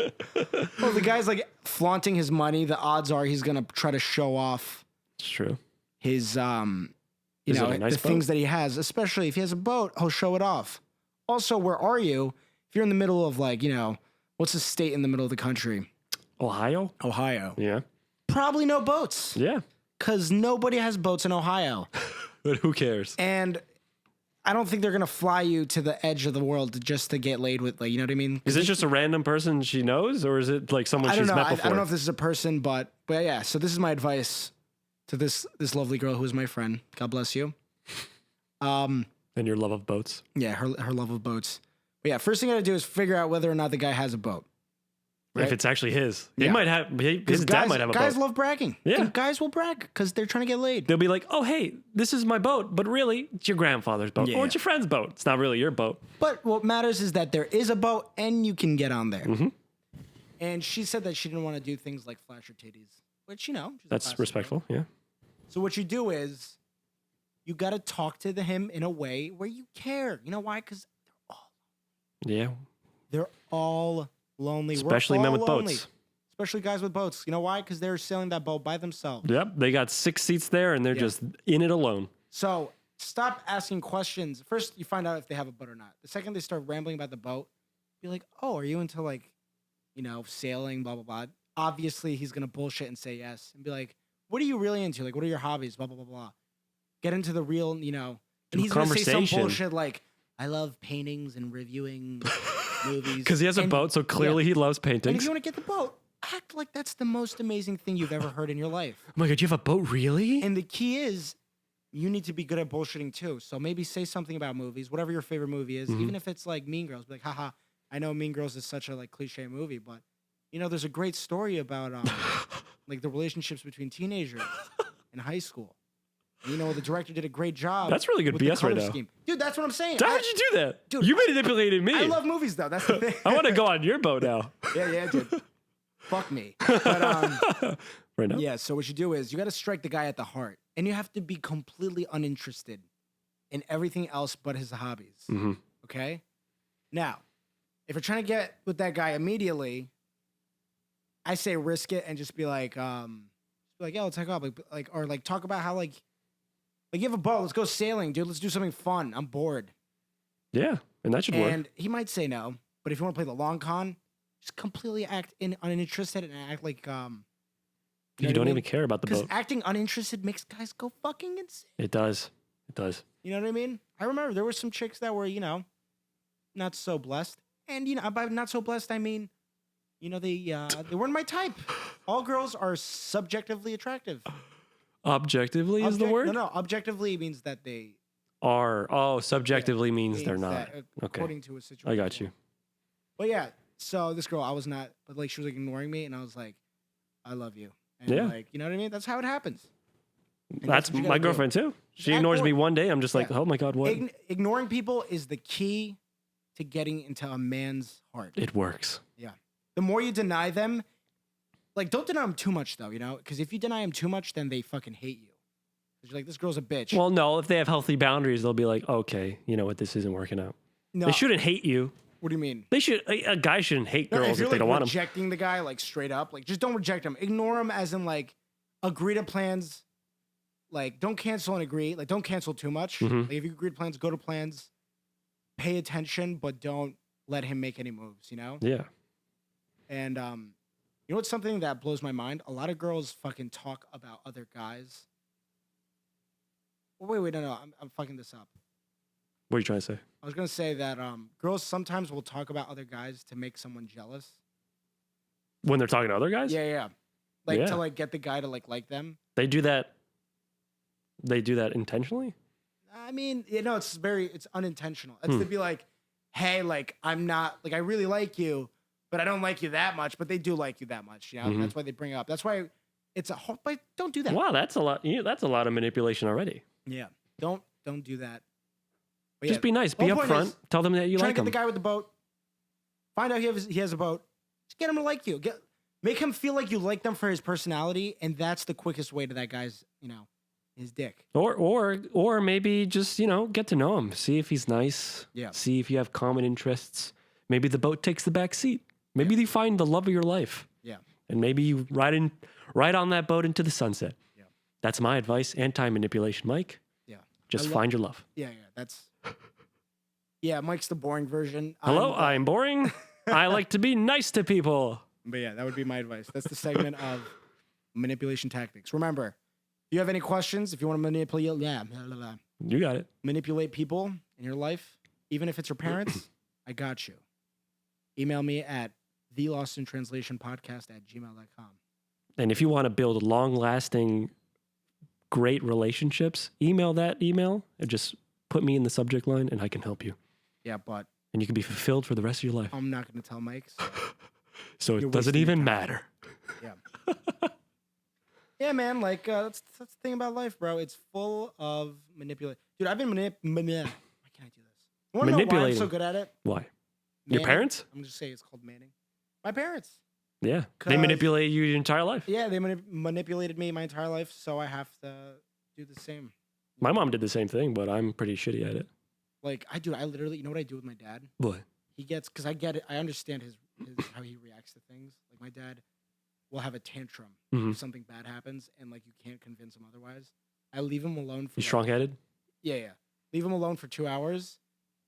Well, the guy's like flaunting his money. The odds are he's going to try to show off It's true. his, Is it a nice the things that he has, especially if he has a boat, he'll show it off. Also, where are you? If you're in the middle of like, what's the state in the middle of the country? Ohio? Ohio. Yeah. Probably no boats. Yeah. Because nobody has boats in Ohio. But who cares? And I don't think they're going to fly you to the edge of the world just to get laid with, like, you know what I mean? Is it just a random person she knows, or is it like someone I don't she's know. met I before? don't know if this is a person, but yeah. So this is my advice to this lovely girl who is my friend. God bless you. And your love of boats. Yeah, her love of boats. But yeah, first thing I got to do is figure out whether or not the guy has a boat. Right? If it's actually his. He Yeah. might have, his dad might have a guys boat. love bragging. Yeah. And guys will brag because they're trying to get laid. They'll be like, oh, hey, this is my boat, but really, it's your grandfather's boat. Yeah. Or it's your friend's boat. It's not really your boat. But what matters is that there is a boat and you can get on there. Mm-hmm. And she said that she didn't want to do things like flash her titties, which, she's a That's classy respectful, girl. yeah. So what you do is you got to talk to him in a way where you care. You know why? Because Yeah. they're all lonely. We're Especially men all with lonely. boats. Especially guys with boats. You know why? Because they're sailing that boat by themselves. Yep. They got 6 seats there, and they're just in it alone. So stop asking questions. First, you find out if they have a boat or not. The second they start rambling about the boat, be like, oh, are you into like, sailing, blah, blah, blah. Obviously, he's going to bullshit and say yes. And be like, what are you really into? Like, what are your hobbies? Blah, blah, blah, blah. Get into the real, And he's going to say some conversation. bullshit like, I love paintings and reviewing movies. Because he has a boat, so clearly he loves And if paintings. you want to get the boat, act like that's the most amazing thing you've ever heard in your life. Oh my God, you have a boat, really? And the key is you need to be good at bullshitting too. So maybe say something about movies, whatever your favorite movie is, even if it's like Mean Girls. Be like, haha, I know Mean Girls is such a like cliche movie, but there's a great story about like the relationships between teenagers in high school. The director did a great job. That's really good with the BS right color now. scheme. Dude, that's what I'm saying. How did you do that? Dude, You manipulated me. I love movies though. That's the thing. I want to go on your boat now. Yeah, dude. Fuck me. But Right now? yeah, so what you do is you got to strike the guy at the heart, and you have to be completely uninterested in everything else but his hobbies. Mm-hmm. Okay? Now, if you're trying to get with that guy immediately, I say risk it and just be like, yeah, let's take off, or talk about how like you have a boat, let's go sailing, dude. Let's do something fun. I'm bored. Yeah, and that should work. And he might say no, but if you want to play the long con, just completely act uninterested and act like You don't even care about the because boat. acting uninterested makes guys go fucking insane. It does. It does. You know what I mean? I remember there were some chicks that were, not so blessed. And, by not so blessed, I mean, they weren't my type. All girls are subjectively attractive. Objectively is the word? No, objectively means that they Are. Oh, subjectively means they're not. that, Okay. according to a situation. I got you. But yeah, so this girl, I was not, but like she was like ignoring me, and I was like, I love you. And Yeah. like, you know what I mean? That's how it happens. And That's what you my gotta do. girlfriend too. She act ignores more- me one day. I'm just like, Yeah. oh my God, what? Ignoring people is the key to getting into a man's heart. It works. The more you deny them, like don't deny them too much though, because if you deny them too much, then they fucking hate you. Because you're like, this girl's a bitch. Well, no, if they have healthy boundaries, they'll be like, okay, you know what, this isn't working out. no, They shouldn't hate you. What do you mean? They should. A guy shouldn't hate No, girls you're if they like don't want them. rejecting the guy like straight up, like just don't reject him. Ignore him as in like agree to plans. Like don't cancel and agree. Like don't cancel too much. Mhm. Like if you agree to plans, go to plans. Pay attention, but don't let him make any moves. Yeah. And You know what's something that blows my mind? A lot of girls fucking talk about other guys. Wait, no, I'm fucking this up. What are you trying to say? I was gonna say that girls sometimes will talk about other guys to make someone jealous. When they're talking to other guys? Yeah. Like to like get the guy to like them. They do that. They do that intentionally? I mean, it's unintentional. It's to be like, hey, like I'm not like I really like you, but I don't like you that much. But they do like you that much. You know, that's why they bring it up. That's why it's a whole. But don't do that. Wow, that's a lot. That's a lot of manipulation already. Yeah, don't do that. But just be nice. Be upfront. Tell them that you like them. Try to get the them. guy with the boat. Find out he has a boat. Just get him to like you. Make him feel like you like them for his personality, and that's the quickest way to that guy's, his dick. Or maybe just, get to know him. See if he's nice. Yeah. See if you have common interests. Maybe the boat takes the back seat. Maybe you find the love of your life. Yeah. And maybe you ride on that boat into the sunset. Yeah. That's my advice. Anti-manipulation, Mike. Yeah. Just find your love. Yeah. Yeah, Mike's the boring version. Hello, I'm boring. I like to be nice to people. But yeah, that would be my advice. That's the segment of manipulation tactics. Remember, if you have any questions, if you want to You got it. manipulate people in your life, even if it's your parents, I got you. Email me at thelostintranslationpodcast@gmail.com. And if you want to build long-lasting, great relationships, email that email and just put me in the subject line and I can help you. Yeah, but... And you can be fulfilled for the rest of your life. I'm not going to tell Mike. So it doesn't even matter. Yeah. Yeah, man. Like, that's the thing about life, bro. It's full of manipulation. Dude, I've been why can't I do this? You want to know why I'm so good at it? Why? Your parents? I'm just saying it's called manning. My parents. Yeah. They manipulate you your entire life. Yeah, they manipulated me my entire life, so I have to do the same. My mom did the same thing, but I'm pretty shitty at it. Like, I literally, you know what I do with my dad? What? He gets, because I get it, I understand his how he reacts to things. Like, my dad will have a tantrum if something bad happens, and, like, you can't convince him otherwise. I leave him alone for... He's strong-headed? Yeah. Leave him alone for 2 hours.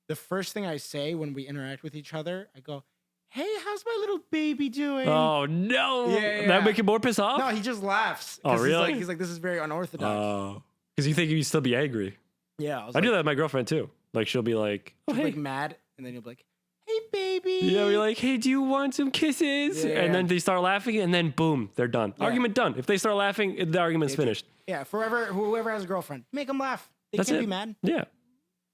The first thing I say when we interact with each other, I go, hey, how's my little baby doing? Oh, no. Yeah. That make him more pissed off? No, he just laughs. Oh, really? He's like, this is very unorthodox. Oh. Because you think you'd still be angry. Yeah. I do that with my girlfriend, too. Like, she'll be like, oh, hey. Like mad, and then you'll be like, hey, baby. Yeah, we're like, hey, do you want some kisses? Yeah. And then they start laughing, and then boom, they're done. Yeah. Argument done. If they start laughing, the argument's finished. Yeah, whoever has a girlfriend, make them laugh. They That's can't it. be mad. Yeah.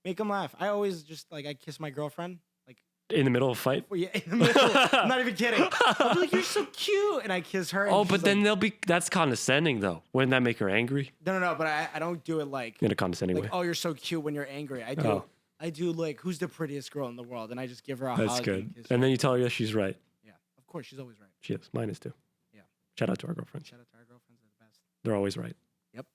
Make them laugh. I always just, like, I kiss my girlfriend. Like, in the middle of a fight? Yeah, in the middle. I'm not even kidding. I'll be like, you're so cute. And I kiss her. Oh, but then that's condescending, though. Wouldn't that make her angry? No, but I don't do it like... In a condescending way. Oh, you're so cute when you're angry. I do like, who's the prettiest girl in the world? And I just give her a hug. That's good. And, and then you tell her that she's right. Yeah, of course. She's always right. She is. Mine is too. Yeah. Shout out to our girlfriends. Shout out to our girlfriends. They're the best. They're always right. Yep.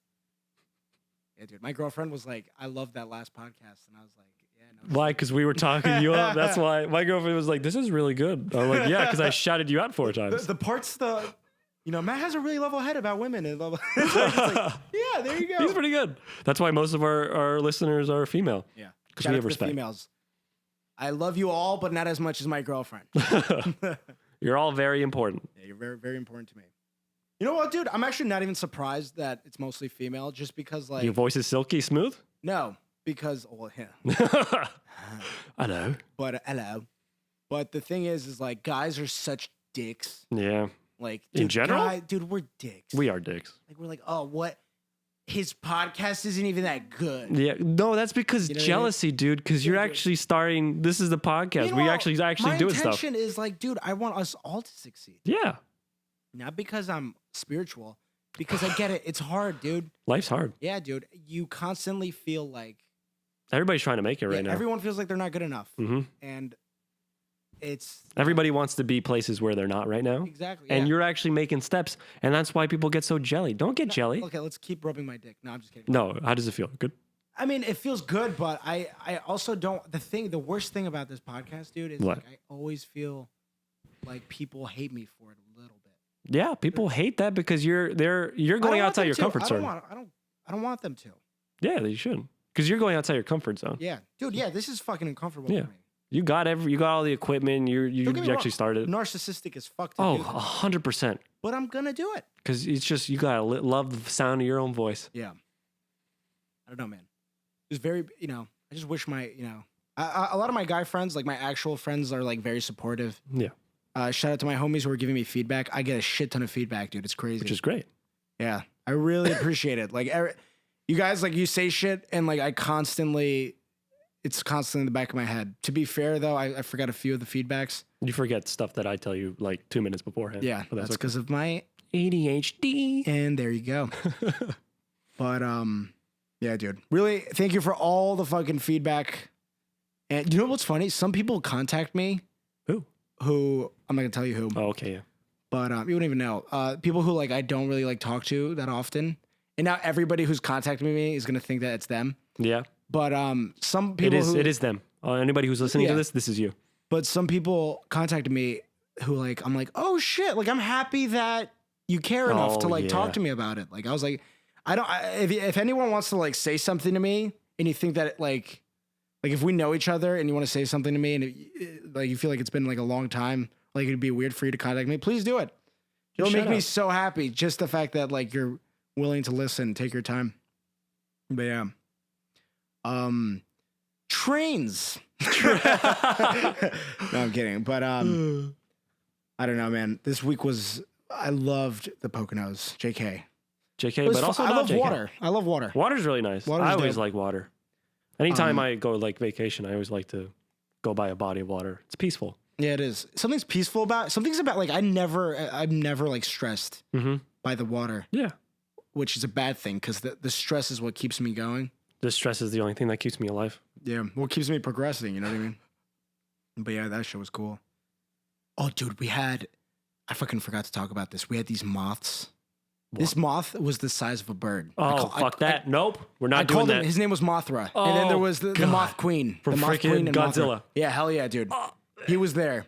Yeah, dude. My girlfriend was like, I love that last podcast. And I was like, yeah, no. Why? Because we were talking you up. That's why. My girlfriend was like, this is really good. I'm like, yeah, because I shouted you out 4 times. The parts, Matt has a really level head about women. And like, yeah, there you go. He's pretty good. That's why most of our listeners are female. Yeah. Because we have respect. Females. I love you all, but not as much as my girlfriend. You're all very important. Yeah, you're very, very important to me. You know what, dude? I'm actually not even surprised that it's mostly female, just because, like... Your voice is silky smooth? No, because... Well, yeah. Hello. Hello. But the thing is like, guys are such dicks. Yeah. Like... In general? Dude, we're dicks. We are dicks. Like, we're like, oh, what? His podcast isn't even that good. Yeah, no, that's because jealousy, dude. Because you're actually starting. This is the podcast. Meanwhile, we actually doing stuff. My intention is like, dude, I want us all to succeed. Yeah. Not because I'm spiritual, because I get it. It's hard, dude. Life's hard. Yeah, dude. You constantly feel like everybody's trying to make it right now. Everyone feels like they're not good enough, and everybody wants to be places where they're not right now. Exactly. And you're actually making steps, and that's why people get so jelly. Don't get jelly. Okay, let's keep rubbing my dick. No, I'm just kidding. No, how does it feel? Good? I mean, it feels good, but I also don't. The worst thing about this podcast, dude, is what? Like I always feel like people hate me for it a little bit. Yeah, people hate that because you're going outside your comfort zone. I don't want them to. Yeah, they should. Because you're going outside your comfort zone. Yeah, dude. Yeah, this is fucking uncomfortable for me. You got all the equipment. You Don't get me actually wrong, started. narcissistic as fuck to Oh, do that. 100%. But I'm gonna do it. Because it's just, you gotta love the sound of your own voice. Yeah. I don't know, man. It's very, I just wish my, a lot of my guy friends, like my actual friends, are like very supportive. Yeah. Shout out to my homies who are giving me feedback. I get a shit ton of feedback, dude. It's crazy. Which is great. Yeah. I really appreciate it. Like, you guys, like, you say shit, and like it's constantly in the back of my head. To be fair, though, I forgot a few of the feedbacks. You forget stuff that I tell you like 2 minutes beforehand. Yeah, But that's because of my ADHD. And there you go. But yeah, dude. Really, thank you for all the fucking feedback. And you know what's funny? Some people contact me. Who I'm not gonna tell you who. Oh, okay, yeah. But you wouldn't even know. People who like I don't really like talk to that often. And now everybody who's contacting me is gonna think that it's them. Yeah. But some people it is them. Anybody who's listening to this is you. But some people contacted me who like I'm like, oh shit, like I'm happy that you care enough to like talk to me about it. Like I was like, if anyone wants to like say something to me and you think that like if we know each other and you want to say something to me and like you feel like it's been like a long time, like it'd be weird for you to contact me, please do it. It'll make me so happy. Just the fact that like you're willing to listen, take your time. But yeah. Trains. No, I'm kidding. But I don't know, man. This week I loved the Poconos. JK. But also I love JK. water. I love water. Water's really nice. I always like water. Anytime I go like vacation, I always like to go by a body of water. It's peaceful. Yeah, it is. Something's peaceful about. Something's about like I'm never like stressed by the water. Yeah, which is a bad thing because the stress is what keeps me going. The stress is the only thing that keeps me alive. Yeah, what keeps me progressing. You know what I mean? But yeah, that show was cool. Oh, dude, I fucking forgot to talk about this. We had these moths. What? This moth was the size of a bird. Oh, fuck that. Nope. We're not doing that. His name was Mothra. Oh, and then there was the Moth Queen. From the Moth freaking Godzilla. Mothra. Yeah, hell yeah, dude. He was there.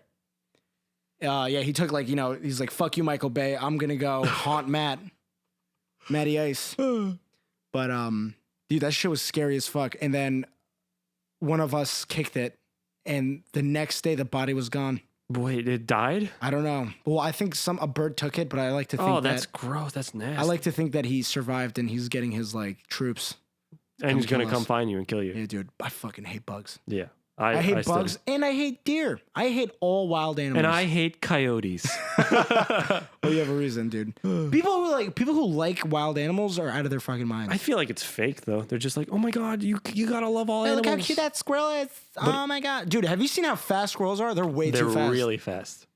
Yeah, he took like, he's like, fuck you, Michael Bay. I'm going to go haunt Matty Ice. But, dude, that shit was scary as fuck. And then one of us kicked it. And the next day, the body was gone. Wait, it died? I don't know. Well, I think a bird took it, but I like to think that's gross. That's nasty. I like to think that he survived and he's getting his like troops. And he's going to come find you and kill you. Yeah, dude. I fucking hate bugs. Yeah. I hate bugs and I hate deer. I hate all wild animals. And I hate coyotes. Well, you have a reason, dude. People who like wild animals are out of their fucking minds. I feel like it's fake though. They're just like, oh my god, you gotta love all animals. Look how cute that squirrel is. Oh my god, dude. Have you seen how fast squirrels are? They're way too fast. They're really fast.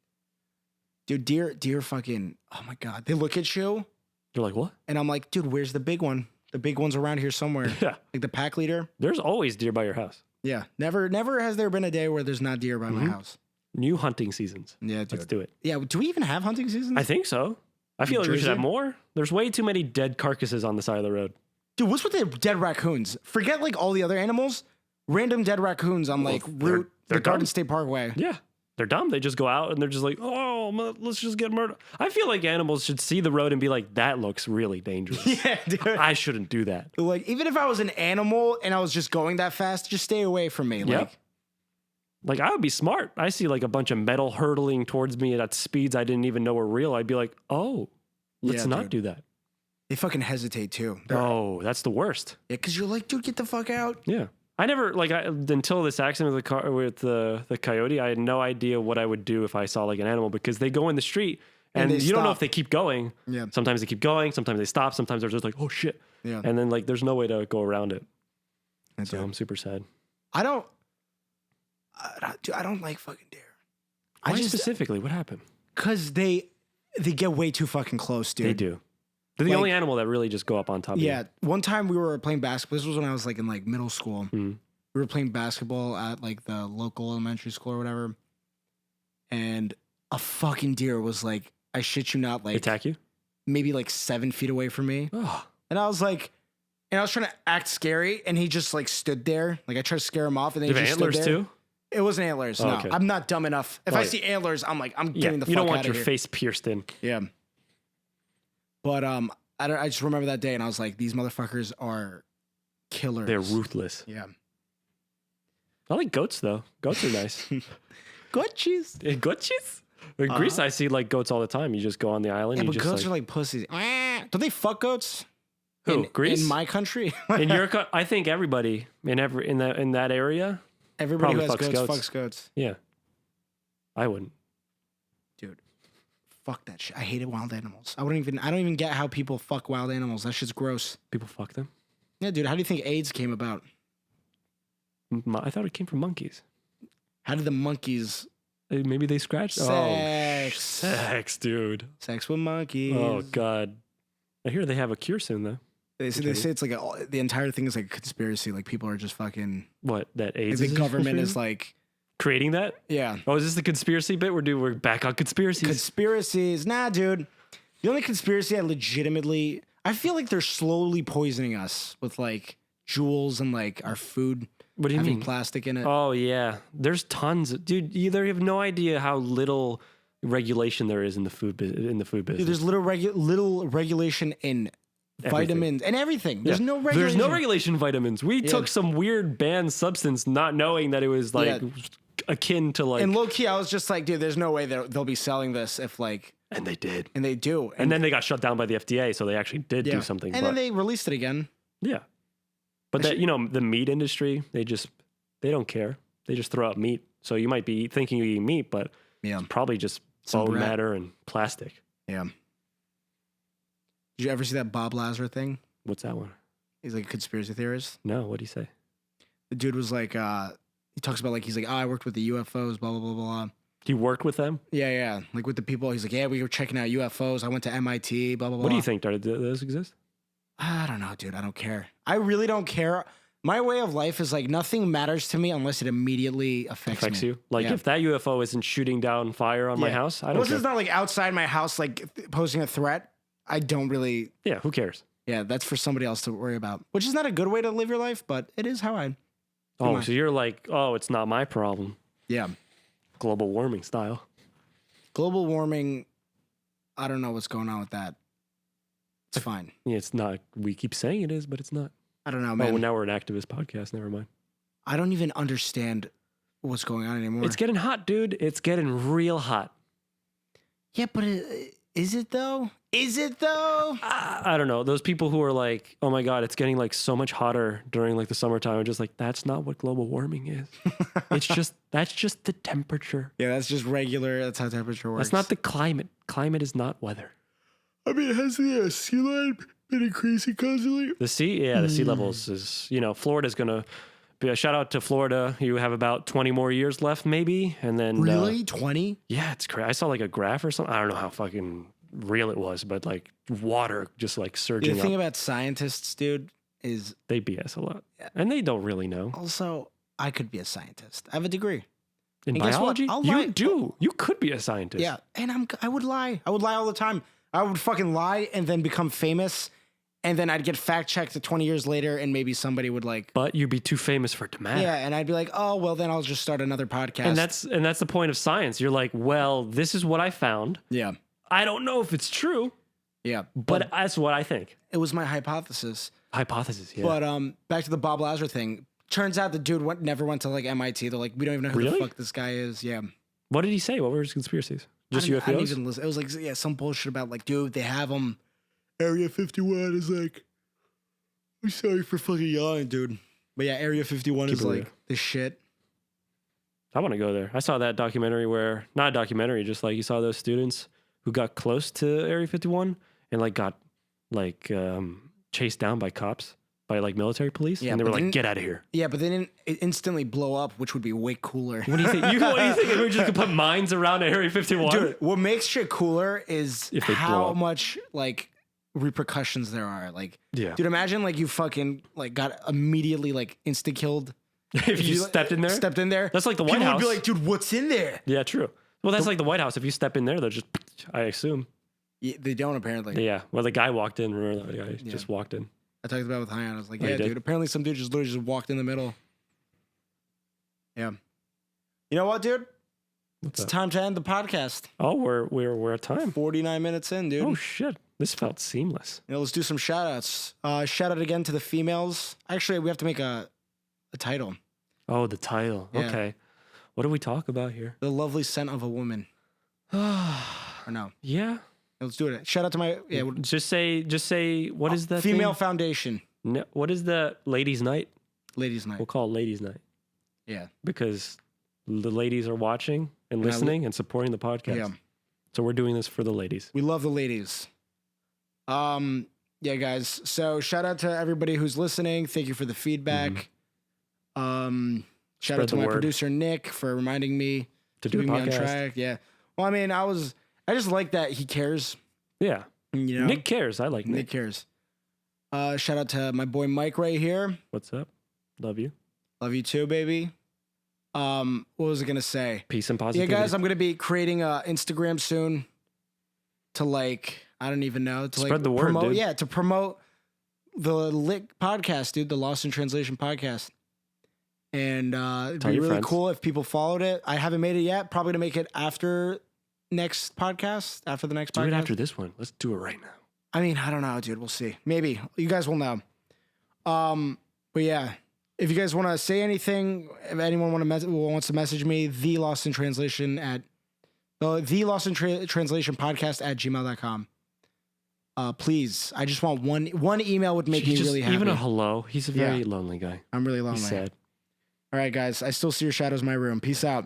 Dude, deer fucking. Oh my god, they look at you. You're like, what? And I'm like, dude, where's the big one? The big one's around here somewhere. Yeah, like the pack leader. There's always deer by your house. Yeah, never has there been a day where there's not deer by my house. New hunting seasons. Yeah, dude. Let's do it. Yeah, do we even have hunting seasons? I think so. I feel like we should have more. There's way too many dead carcasses on the side of the road. Dude, what's with the dead raccoons? Forget like all the other animals. Random dead raccoons on like the Garden State Parkway. Yeah. They're dumb. They just go out and they're just like, oh, let's just get murdered. I feel like animals should see the road and be like, that looks really dangerous. Yeah, dude. I shouldn't do that. Like, even if I was an animal and I was just going that fast, just stay away from me. Yep. Like, I would be smart. I see like a bunch of metal hurtling towards me at speeds I didn't even know were real. I'd be like, oh, let's not do that. They fucking hesitate too. Oh, that's the worst. Yeah, because you're like, dude, get the fuck out. Yeah. I never, until this accident with the coyote, I had no idea what I would do if I saw like an animal because they go in the street and you don't know if they keep going. Yeah. Sometimes they keep going. Sometimes they stop. Sometimes they're just like, oh shit. Yeah. And then like, there's no way to go around it. So I'm super sad. I don't like fucking deer. Why specifically? What happened? Because they get way too fucking close, dude. They do. They're the only animal that really just go up on top of you. Yeah. One time we were playing basketball. This was when I was like in like middle school. Mm-hmm. We were playing basketball at like the local elementary school or whatever. And a fucking deer was like, I shit you not, like attack you? Maybe like 7 feet away from me. Oh. And I was like, and I was trying to act scary and he just like stood there. Like I tried to scare him off and then he just antlers stood there. Too? It wasn't antlers. No, okay. I'm not dumb enough. If I see antlers, I'm like, I'm getting the fuck out of here. You don't want your face pierced in. Yeah. But I just remember that day and I was like, these motherfuckers are killers. They're ruthless. Yeah. I like goats though. Goats are nice. Goat cheese. Goats? In Greece, I see like goats all the time. You just go on the island. Yeah, you but just goats are like pussies. Don't they fuck goats? Who? Greece? In my country? In your I think everybody in that area. Everybody who has probably goats fucks goats. Yeah. I wouldn't. Dude, fuck that shit. I hated wild animals. I don't even get how people fuck wild animals. That shit's gross. People fuck them? Yeah, dude. How do you think AIDS came about? I thought it came from monkeys. How did the monkeys... Maybe they scratched? Sex. Oh, sex, dude. Sex with monkeys. Oh, God. I hear they have a cure soon, though. They say it's like the entire thing is like a conspiracy. Like people are just fucking... What? That AIDS the government is like... Creating that? Yeah. Oh, is this the conspiracy bit? We're back on conspiracies. Conspiracies. Nah, dude. The only conspiracy I feel like they're slowly poisoning us with like jewels and like our food. What do you mean? Plastic in it. Oh, yeah. There's tons. Dude, you have no idea how little regulation there is in the food business. Dude, there's little regulation in vitamins and everything. There's no regulation. There's no regulation in vitamins. We took some weird banned substance not knowing that it was like akin to like... And low key, I was just like, dude, there's no way they'll be selling this if like... And they did. And they do. And then they got shut down by the FDA, so they actually did do something. And then they released it again. Yeah. But that, the meat industry, they don't care. They just throw out meat. So you might be thinking you eat meat, but it's probably just bone matter and plastic. Yeah. Did you ever see that Bob Lazar thing? What's that one? He's like a conspiracy theorist. No, what'd he say? The dude was like, he talks about like, he's like, I worked with the UFOs, blah, blah, blah, blah. He worked with them? Yeah. Like with the people, he's like, yeah, we were checking out UFOs. I went to MIT, blah, blah, blah. What do you think? Do those exist? I don't know, dude. I don't care. I really don't care. My way of life is like nothing matters to me unless it immediately affects me. You? Like if that UFO isn't shooting down fire on my house, I don't care. It's not like outside my house, like posing a threat. I don't really. Yeah, who cares? Yeah, that's for somebody else to worry about, which is not a good way to live your life, but it is how I. Oh, so you're like, oh, it's not my problem. Yeah. Global warming style. Global warming, I don't know what's going on with that. It's fine. Yeah, it's not. We keep saying it is, but it's not. I don't know, man. Oh, now we're an activist podcast. Never mind. I don't even understand what's going on anymore. It's getting hot, dude. It's getting real hot. Yeah, but is it though? Is it though? I don't know. Those people who are like, oh my God, it's getting like so much hotter during like the summertime. I'm just like, that's not what global warming is. That's just the temperature. Yeah, that's just regular. That's how temperature works. That's not the climate. Climate is not weather. I mean, has the sea line been increasing constantly? The sea levels is, Florida's going to be a shout out to Florida. You have about 20 more years left, maybe. And then. Really? 20? Yeah, it's crazy. I saw like a graph or something. I don't know how fucking real it was, but like water just like surging up. The thing about scientists, dude, is. They BS a lot. Yeah. And they don't really know. Also, I could be a scientist. I have a degree. In biology? You do. You could be a scientist. Yeah. And I would lie. I would lie all the time. I would fucking lie and then become famous, and then I'd get fact checked 20 years later, and maybe somebody would like. But you'd be too famous for it to matter. Yeah, and I'd be like, oh well, then I'll just start another podcast. And that's the point of science. You're like, well, this is what I found. Yeah. I don't know if it's true. Yeah, but that's what I think. It was my hypothesis. Hypothesis, yeah. But back to the Bob Lazar thing. Turns out the dude never went to like MIT. They're like, we don't even know who the fuck this guy is. Yeah. What did he say? What were his conspiracies? Just UFOs? I didn't even listen. It was like, some bullshit about like, dude, they have them. Area 51 is like, I'm sorry for fucking yawning, dude. But yeah, Area 51 is like the shit. I want to go there. I saw that documentary not a documentary, just like you saw those students who got close to Area 51 and like got like chased down by cops. By like military police, and they were like, "Get out of here!" Yeah, but they didn't instantly blow up, which would be way cooler. What do you think? What do you think? If we just could put mines around Area 51? Dude, what makes shit cooler is how much like repercussions there are. Like, dude, imagine like you fucking like got immediately like insta killed if you stepped in there. Stepped in there. That's like the White House. People would be like, dude, what's in there? Yeah, true. Well, that's like the White House. If you step in there, they're just, I assume. Yeah, they don't apparently. Yeah. Well, the guy walked in. Remember that guy just walked in. I talked about it with Hyan. I was like, yeah, dude. Apparently some dude just literally just walked in the middle. Yeah. You know what, dude? It's time to end the podcast. Oh, we're at time. 49 minutes in, dude. Oh, shit. This felt seamless. Let's do some shout outs. Shout out again to the females. Actually, we have to make a title. Oh, the title. Yeah. Okay. What do we talk about here? The lovely scent of a woman. Or no? Yeah. Let's do it. Shout out to my Just say. What is that? female thing? foundation. No, what is the ladies' night? Ladies' night. We'll call it ladies' night Yeah. because the ladies are watching and listening and supporting the podcast. Yeah. So we're doing this for the ladies. We love the ladies. Yeah, guys. So shout out to everybody who's listening. Thank you for the feedback. Shout out to my producer Nick for reminding me to do keeping me on podcast. track. Yeah. Well, I mean, I just like that he cares. Yeah. You know? Nick cares. I like Nick. Nick cares. Shout out to my boy Mike right here. What's up? Love you. Love you too, baby. What was I gonna say? Peace and positivity. Yeah, guys, I'm gonna be creating a Instagram soon to I don't even know, to spread the word, promote, dude. yeah, to promote the Lit podcast, dude, the Lost in Translation podcast. And it'd be really cool if people followed it. I haven't made it yet. Probably to make it after the next podcast. Do it after this one. Let's do it right now. I mean, I don't know, dude. We'll see. Maybe you guys will know. But yeah, if you guys want to say anything, if anyone wants to message me, the Lost in Translation at the Lost in Translation podcast at gmail.com. Please, I just want one email would make me really happy. Even a hello. He's a very lonely guy. I'm really lonely. He's sad. All right, guys. I still see your shadows in my room. Peace out.